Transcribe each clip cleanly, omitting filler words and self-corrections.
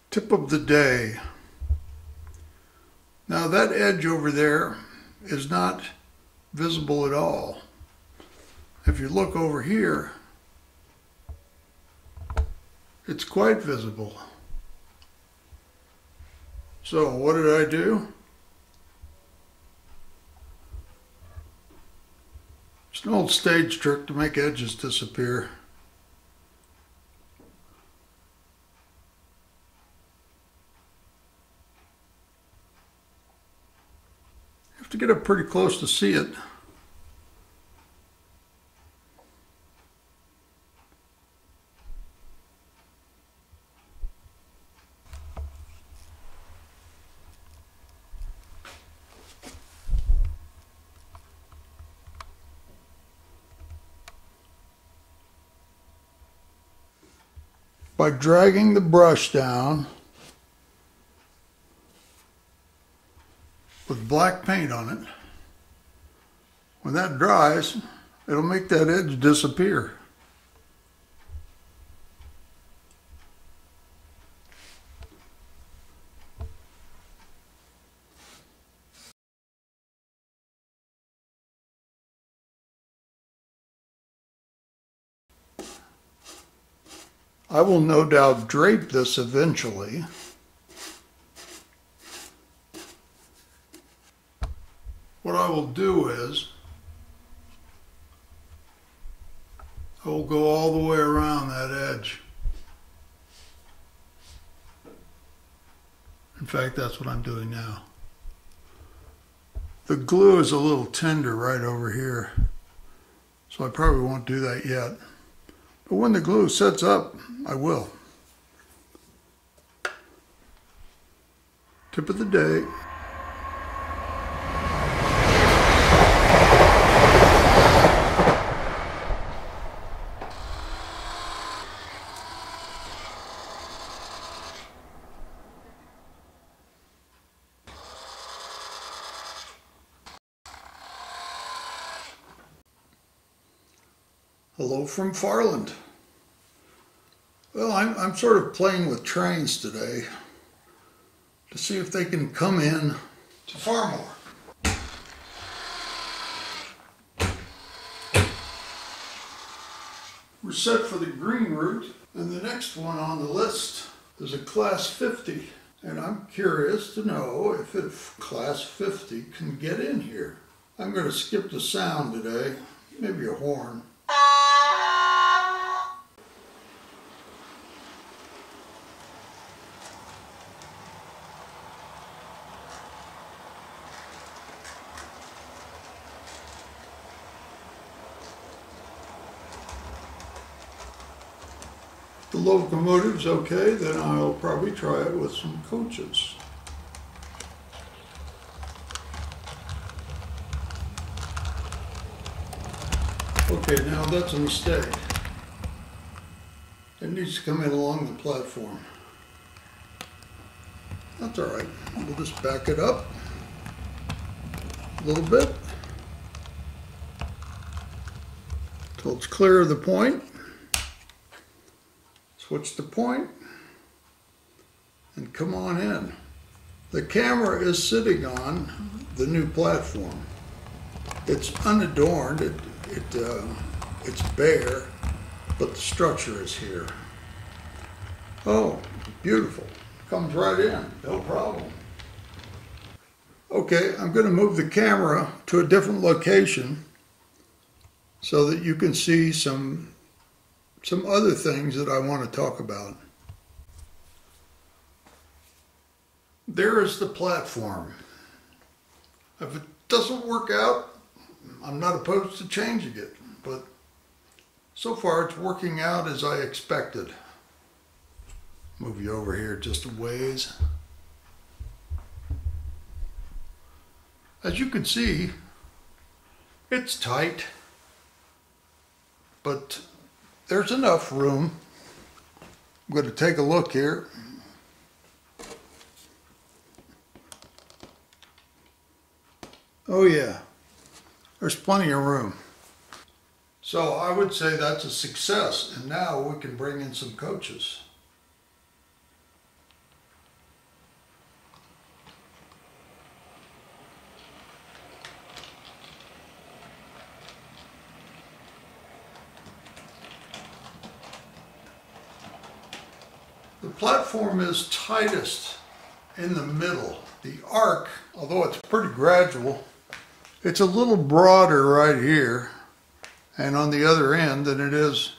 Tip of the day. Now that edge over there is not visible at all. If you look over here, it's quite visible. So what did I do? It's an old stage trick to make edges disappear. You have to get up pretty close to see it. By dragging the brush down with black paint on it, when that dries, it'll make that edge disappear. I will no doubt drape this eventually. What I will do is, I will go all the way around that edge. In fact, that's what I'm doing now. The glue is a little tender right over here, so I probably won't do that yet. But when the glue sets up, I will. Tip of the day. Hello from Farland. Well, I'm sort of playing with trains today to see if they can come in to Farmore. We're set for the green route, and the next one on the list is a Class 50. And I'm curious to know if a Class 50 can get in here. I'm going to skip the sound today, maybe a horn. The locomotive's okay, then I'll probably try it with some coaches. Okay, now that's a mistake. It needs to come in along the platform. That's all right. We'll just back it up a little bit till it's clear of the point. Switch the point and come on in. The camera is sitting on the new platform. It's unadorned, it's bare, but the structure is here. Oh, beautiful. Comes right in, no problem. Okay, I'm going to move the camera to a different location so that you can see some other things that I want to talk about. There is the platform. If it doesn't work out, I'm not opposed to changing it, but so far it's working out as I expected. Move you over here just a ways. As you can see, it's tight, but there's enough room. I'm going to take a look here. Oh yeah, there's plenty of room. So I would say that's a success, and now we can bring in some coaches. The platform is tightest in the middle. The arc, although it's pretty gradual, it's a little broader right here and on the other end than it is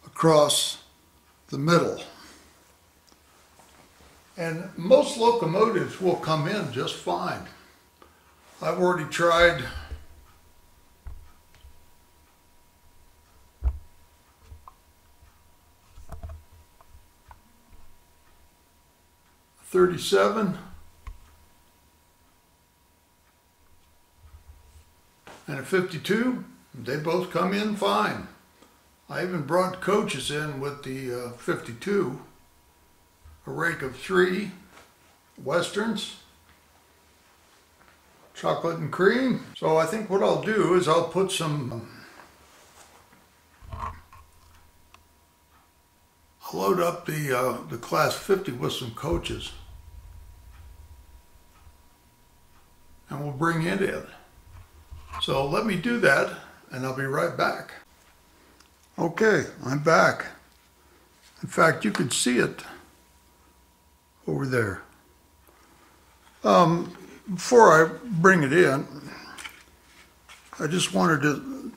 across the middle. And most locomotives will come in just fine. I've already tried '37 and a '52. They both come in fine. I even brought coaches in with the '52, a rake of 3 Westerns, chocolate and cream. So I think what I'll do is I'll put some, I'll load up the class 50 with some coaches and we'll bring it in. So let me do that and I'll be right back. Okay, I'm back. In fact, you can see it over there. Before I bring it in, I just wanted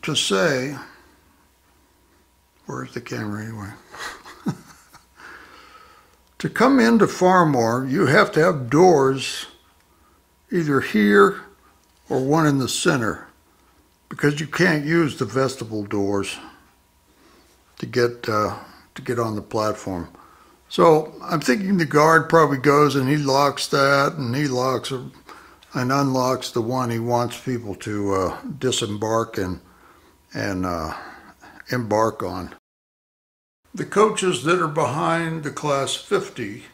to say, where's the camera anyway? To come into Farmore, you have to have doors either here or one in the center, because you can't use the vestibule doors to get on the platform. So I'm thinking the guard probably goes and he locks that, and he locks and unlocks the one he wants people to disembark and embark on. The coaches that are behind the class 50,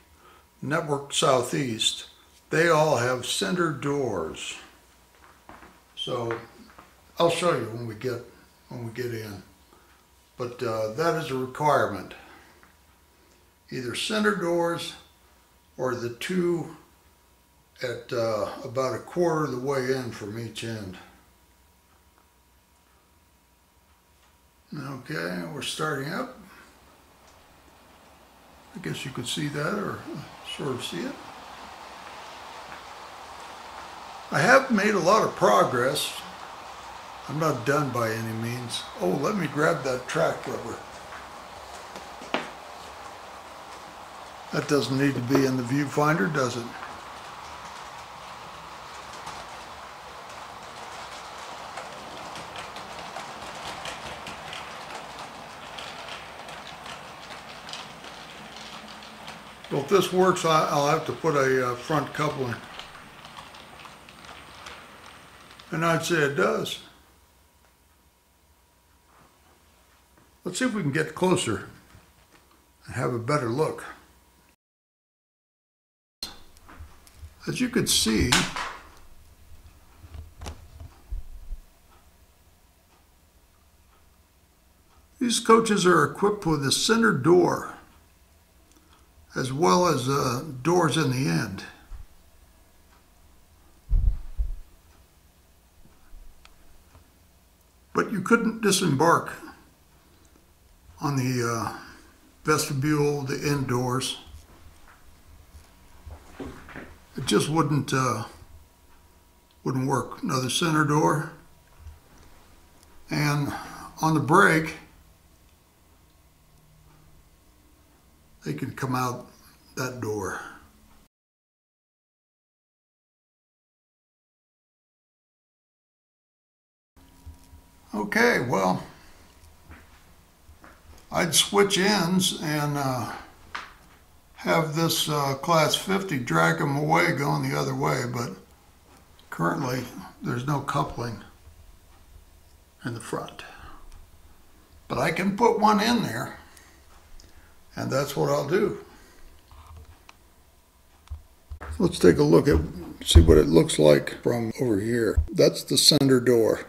Network Southeast, they all have center doors. So I'll show you when we get in. But that is a requirement. Either center doors or the 2 at about a quarter of the way in from each end. Okay, we're starting up. I guess you could see that, or sort of see it. I have made a lot of progress. I'm not done by any means. Oh, let me grab that track rubber. That doesn't need to be in the viewfinder, does it? So if this works, I'll have to put a front coupling. And I'd say it does. Let's see if we can get closer and have a better look. As you can see, these coaches are equipped with a center door as well as doors in the end. But you couldn't disembark on the vestibule, the end doors. It just wouldn't work. Another center door, and on the brake, they can come out that door. Okay, well, I'd switch ends and have this class 50 drag them away going the other way, but currently there's no coupling in the front. But I can put one in there, and that's what I'll do. Let's take a look at, see what it looks like from over here. That's the center door.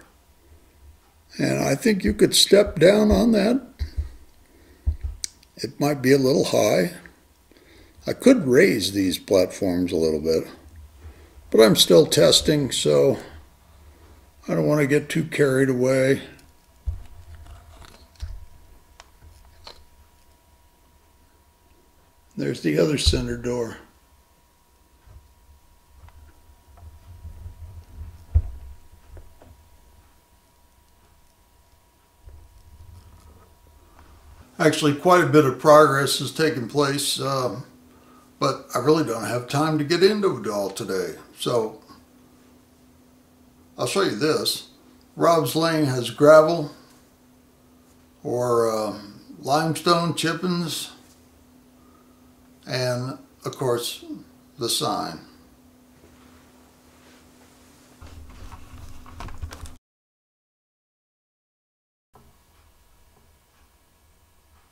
And I think you could step down on that. It might be a little high. I could raise these platforms a little bit, but I'm still testing, so I don't want to get too carried away. There's the other center door. Actually, quite a bit of progress has taken place, but I really don't have time to get into it all today. So I'll show you this. Rob's Lane has gravel or limestone chippings, and of course the sign.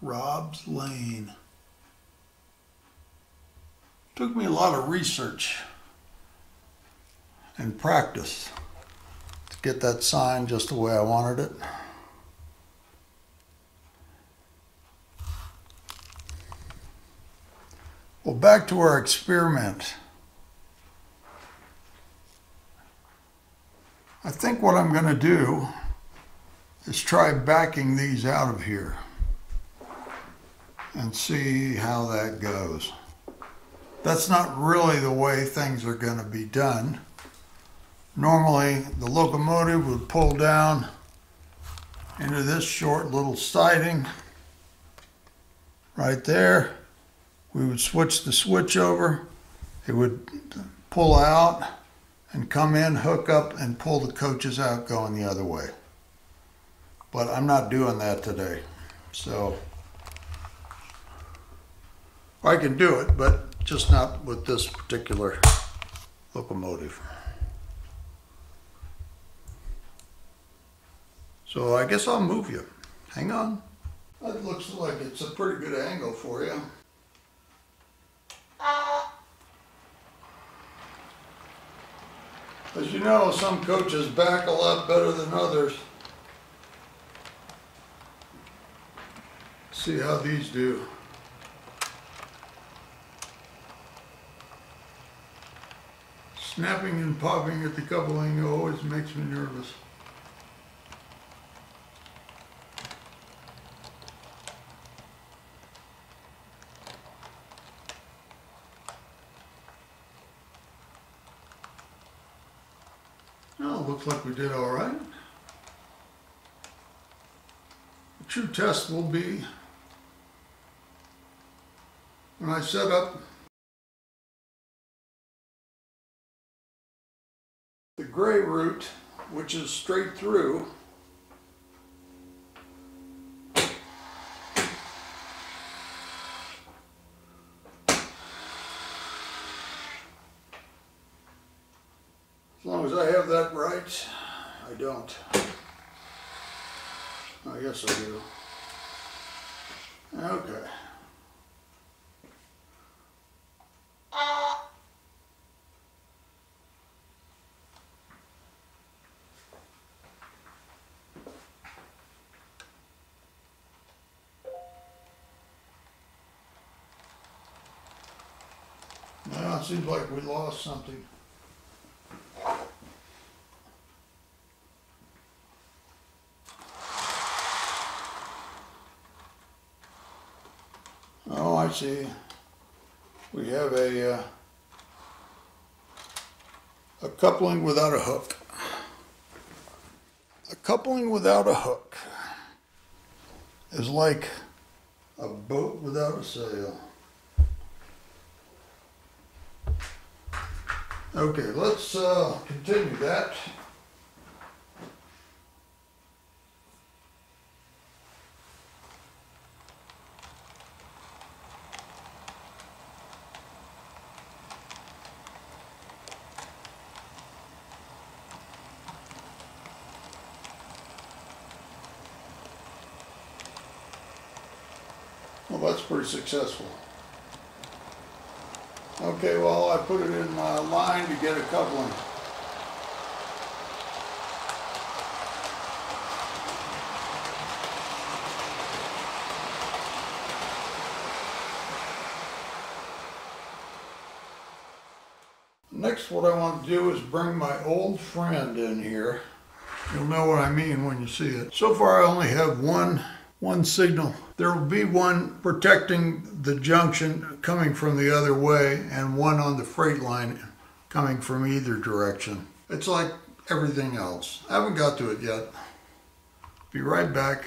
Rob's Lane. Took me a lot of research and practice to get that sign just the way I wanted it. Well, back to our experiment. I think what I'm going to do is try backing these out of here and see how that goes. That's not really the way things are going to be done. Normally, the locomotive would pull down into this short little siding right there. We would switch the switch over. It would pull out and come in, hook up, and pull the coaches out going the other way. But I'm not doing that today. So I can do it, but just not with this particular locomotive. So I guess I'll move you. Hang on. That looks like it's a pretty good angle for you. As you know, some coaches back a lot better than others. See how these do. Snapping and popping at the coupling always makes me nervous. Well, looks like we did all right. The true test will be when I set up the gray route, which is straight through. As long as I have that right, I don't. Oh, yes I do. Okay. Well, it seems like we lost something. Oh, I see. We have a coupling without a hook. A coupling without a hook is like a boat without a sail. Okay, let's continue that. Well, that's pretty successful. Okay, well, I put it in line to get a coupling. Next, what I want to do is bring my old friend in here. You'll know what I mean when you see it. So far, I only have one one signal. There will be one protecting the junction coming from the other way and one on the freight line coming from either direction. It's like everything else. I haven't got to it yet. Be right back.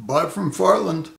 Bye from Farland.